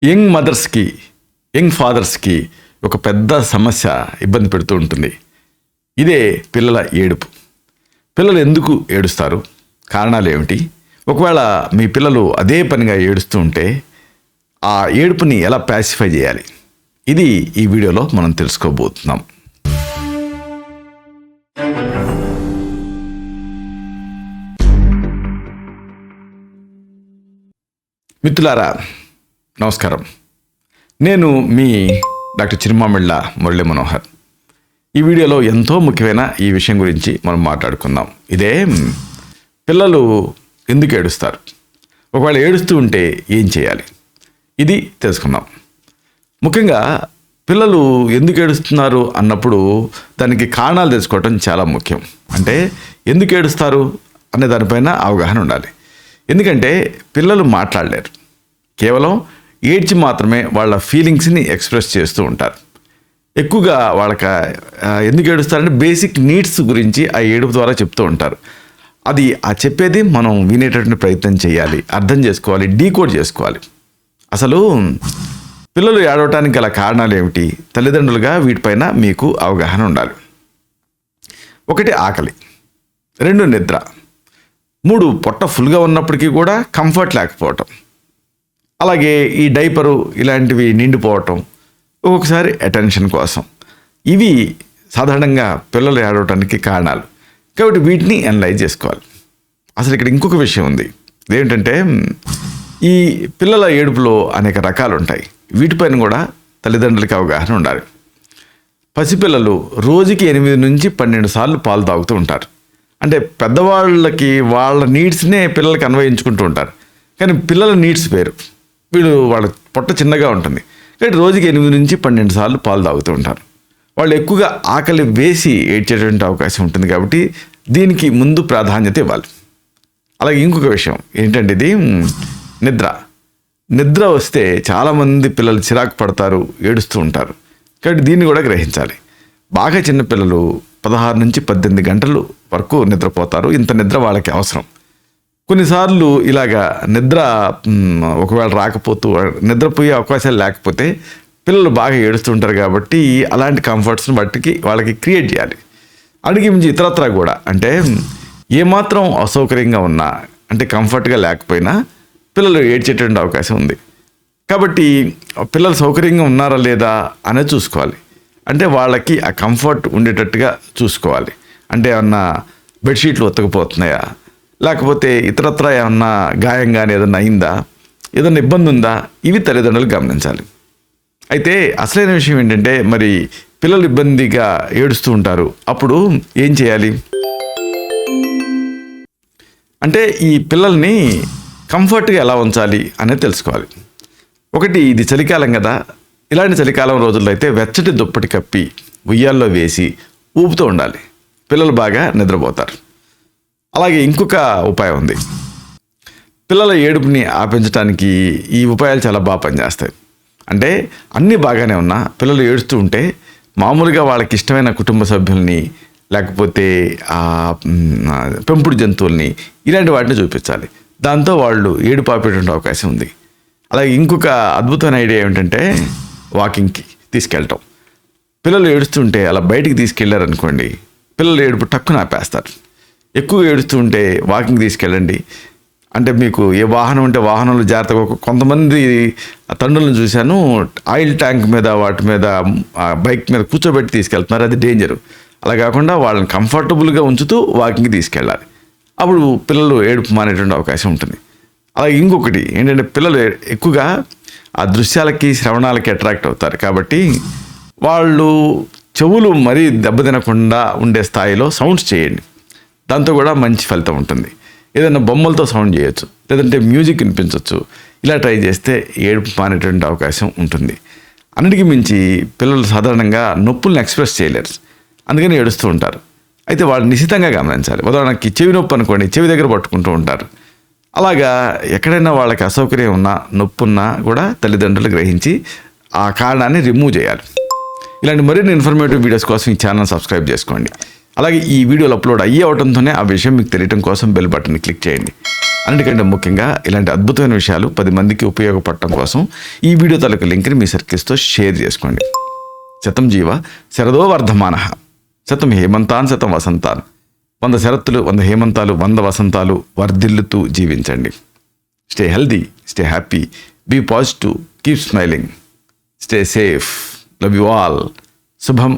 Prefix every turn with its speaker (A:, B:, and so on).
A: Young మదర్స్కి, young ఫాదర్స్కి ఒక పెద్ద సమస్య ఇబ్బంది పెడుతూ ఉంటుంది. ఇదే పిల్లల ఏడుపు. పిల్లలు ఎందుకు ఏడుస్తారు? కారణాలు ఏమిటి? ఒకవేళ మీ పిల్లలు అదే పనిగా ఏడుస్తూ ఉంటే ఆ ఏడుపుని ఎలా ప్యాసిఫై చేయాలి? ఇది ఈ వీడియోలో మనం తెలుసుకోబోతున్నాం. మిత్రులారా, నమస్కారం. నేను మీ డాక్టర్ చిరుమామిళ్ళ మురళీ మనోహర్. ఈ వీడియోలో ఎంతో ముఖ్యమైన ఈ విషయం గురించి మనం మాట్లాడుకుందాం. ఇదే పిల్లలు ఎందుకు ఏడుస్తారు, ఒకవేళ ఏడుస్తూ ఉంటే ఏం చేయాలి, ఇది తెలుసుకుందాం. ముఖ్యంగా పిల్లలు ఎందుకు ఏడుస్తున్నారు అన్నప్పుడు దానికి కారణాలు తెలుసుకోవటం చాలా ముఖ్యం. అంటే ఎందుకు ఏడుస్తారు అనే దానిపైన అవగాహన ఉండాలి. ఎందుకంటే పిల్లలు మాట్లాడలేరు, కేవలం ఏడ్చి మాత్రమే వాళ్ళ ఫీలింగ్స్ని ఎక్స్ప్రెస్ చేస్తూ ఉంటారు. ఎక్కువగా వాళ్ళకి ఎందుకు ఏడుస్తారంటే బేసిక్ నీడ్స్ గురించి ఆ ఏడుపు ద్వారా చెప్తూ ఉంటారు. అది ఆ చెప్పేది మనం వినేటటువంటి ప్రయత్నం చేయాలి, అర్థం చేసుకోవాలి, డీకోడ్ చేసుకోవాలి. అసలు పిల్లలు ఏడవటానికి గల కారణాలు ఏమిటి? తల్లిదండ్రులుగా వీటిపైన మీకు అవగాహన ఉండాలి. 1 ఆకలి, 2 నిద్ర, 3 పొట్ట ఫుల్గా ఉన్నప్పటికీ కూడా కంఫర్ట్ లేకపోవటం, అలాగే ఈ డైపరు ఇలాంటివి నిండిపోవటం, ఒక్కొక్కసారి అటెన్షన్ కోసం. ఇవి సాధారణంగా పిల్లలు ఏడవటానికి కారణాలు. కాబట్టి వీటిని అనలైజ్ చేసుకోవాలి. అసలు ఇక్కడ ఇంకొక విషయం ఉంది. ఏంటంటే ఈ పిల్లల ఏడుపులో అనేక రకాలు ఉంటాయి. వీటిపైన కూడా తల్లిదండ్రులకి అవగాహన ఉండాలి. పసిపిల్లలు రోజుకి 8 నుంచి 12 సార్లు పాలు తాగుతూ ఉంటారు. అంటే పెద్దవాళ్ళకి వాళ్ళ నీడ్స్నే పిల్లలకి అన్వయించుకుంటూ ఉంటారు. కానీ పిల్లల నీడ్స్ వేరు. వాళ్ళ పొట్ట చిన్నగా ఉంటుంది కాబట్టి రోజుకి 8 నుంచి 12 సార్లు పాలు తాగుతూ ఉంటారు. వాళ్ళు ఎక్కువగా ఆకలి వేసి ఏడ్చేటువంటి అవకాశం ఉంటుంది. కాబట్టి దీనికి ముందు ప్రాధాన్యత ఇవ్వాలి. అలాగే ఇంకొక విషయం ఏంటంటే ఇది నిద్ర వస్తే చాలామంది పిల్లలు చిరాకు పడతారు, ఏడుస్తూ ఉంటారు. కాబట్టి దీన్ని కూడా గ్రహించాలి. బాగా చిన్న పిల్లలు 16 నుంచి 18 గంటలు వరకు నిద్రపోతారు. ఇంత నిద్ర వాళ్ళకి అవసరం. కొన్నిసార్లు ఇలాగా నిద్ర ఒకవేళ రాకపోతూ నిద్రపోయే అవకాశాలు లేకపోతే పిల్లలు బాగా ఏడుస్తుంటారు. కాబట్టి అలాంటి కంఫర్ట్స్ని బట్టికి వాళ్ళకి క్రియేట్ చేయాలి. అడిగి మించి ఇతరత్రా కూడా అంటే ఏమాత్రం అసౌకర్యంగా ఉన్నా, అంటే కంఫర్ట్గా లేకపోయినా పిల్లలు ఏడ్చేటువంటి అవకాశం ఉంది. కాబట్టి పిల్లలు సౌకర్యంగా ఉన్నారా లేదా అనేది చూసుకోవాలి. అంటే వాళ్ళకి ఆ కంఫర్ట్ ఉండేటట్టుగా చూసుకోవాలి. అంటే ఏమన్నా బెడ్షీట్లు ఉతకపోతున్నాయా, లేకపోతే ఇతరత్ర ఏమన్నా గాయం కానీ ఏదన్నా అయిందా, ఏదన్నా ఇబ్బంది ఉందా, ఇవి తల్లిదండ్రులు గమనించాలి. అయితే అసలైన విషయం ఏంటంటే మరి పిల్లలు ఇబ్బందిగా ఏడుస్తూ ఉంటారు, అప్పుడు ఏం చేయాలి అంటే ఈ పిల్లల్ని కంఫర్ట్గా ఎలా ఉంచాలి అనేది తెలుసుకోవాలి. ఇది చలికాలం కదా, ఇలాంటి చలికాలం రోజుల్లో అయితే వెచ్చటి దుప్పటి కప్పి ఉయ్యాల్లో వేసి ఊపుతూ ఉండాలి. పిల్లలు బాగా నిద్రపోతారు. అలాగే ఇంకొక ఉపాయం ఉంది. పిల్లల ఏడుపుని ఆపించడానికి ఈ ఉపాయాలు చాలా బాగా పనిచేస్తాయి. అంటే అన్నీ బాగానే ఉన్నా పిల్లలు ఏడుస్తూ ఉంటే మామూలుగా వాళ్ళకి ఇష్టమైన కుటుంబ సభ్యుల్ని, లేకపోతే పెంపుడు జంతువుల్ని, ఇలాంటి వాటిని చూపించాలి. దాంతో వాళ్ళు ఏడుపు ఆపేటువంటి అవకాశం ఉంది. అలాగే ఇంకొక అద్భుతమైన ఐడియా ఏమిటంటే వాకింగ్కి తీసుకెళ్ళటం. పిల్లలు ఏడుస్తుంటే అలా బయటికి తీసుకెళ్ళారనుకోండి, పిల్లలు ఏడుపు టక్కున ఆపేస్తారు. ఎక్కువ ఏడుస్తూ ఉంటే వాకింగ్ తీసుకెళ్ళండి. అంటే మీకు ఏ వాహనం ఉంటే వాహనంలో జాగ్రత్తగా, కొంతమంది తండ్రులను చూశాను ఆయిల్ ట్యాంక్ మీద వాటి మీద బైక్ మీద కూర్చోబెట్టి తీసుకెళ్తున్నారు. అది డేంజరు. అలా కాకుండా వాళ్ళని కంఫర్టబుల్గా ఉంచుతూ వాకింగ్కి తీసుకెళ్ళాలి. అప్పుడు పిల్లలు ఏడుపు మానేటువంటి అవకాశం ఉంటుంది. అలాగే ఇంకొకటి ఏంటంటే పిల్లలు ఎక్కువగా ఆ దృశ్యాలకి, శ్రవణాలకి అట్రాక్ట్ అవుతారు. కాబట్టి వాళ్ళు చెవులు మరీ దెబ్బతినకుండా ఉండే స్థాయిలో సౌండ్స్ చేయండి. దాంతో కూడా మంచి ఫలితం ఉంటుంది. ఏదైనా బొమ్మలతో సౌండ్ చేయొచ్చు, లేదంటే మ్యూజిక్ వినిపించవచ్చు. ఇలా ట్రై చేస్తే ఏడుపు మానేటువంటి అవకాశం ఉంటుంది. అన్నిటికీ మించి పిల్లలు సాధారణంగా నొప్పుల్ని ఎక్స్ప్రెస్ చేయలేరు, అందుకని ఏడుస్తూ ఉంటారు. అయితే వాళ్ళు నిశితంగా గమనించాలి. ఉదాహరణకి చెవి నొప్పి అనుకోండి, చెవి దగ్గర పట్టుకుంటూ ఉంటారు. అలాగా ఎక్కడైనా వాళ్ళకి అసౌకర్యం ఉన్నా, నొప్పి ఉన్నా కూడా తల్లిదండ్రులు గ్రహించి ఆ కారణాన్ని రిమూవ్ చేయాలి. ఇలాంటి మరిన్ని ఇన్ఫర్మేటివ్ వీడియోస్ కోసం ఈ ఛానల్ సబ్స్క్రైబ్ చేసుకోండి. అలాగే ఈ వీడియోలు అప్లోడ్ అయ్యి అవడంతోనే ఆ విషయం మీకు తెలియటం కోసం బెల్ బటన్ క్లిక్ చేయండి. అన్నిటికంటే ముఖ్యంగా ఇలాంటి అద్భుతమైన విషయాలు 10 మందికి ఉపయోగపడటం కోసం ఈ వీడియో తాలూకు లింక్ని మీ సర్కిల్స్తో షేర్ చేసుకోండి. శతం జీవ శరదో వర్ధమాన, శతం హేమంతాన్ శతం వసంతాన్, 100 శరత్తులు 100 హేమంతాలు 100 వసంతాలు వర్ధిల్లుతూ జీవించండి. Stay healthy, stay happy, be positive, keep smiling, stay safe, love you all. శుభం.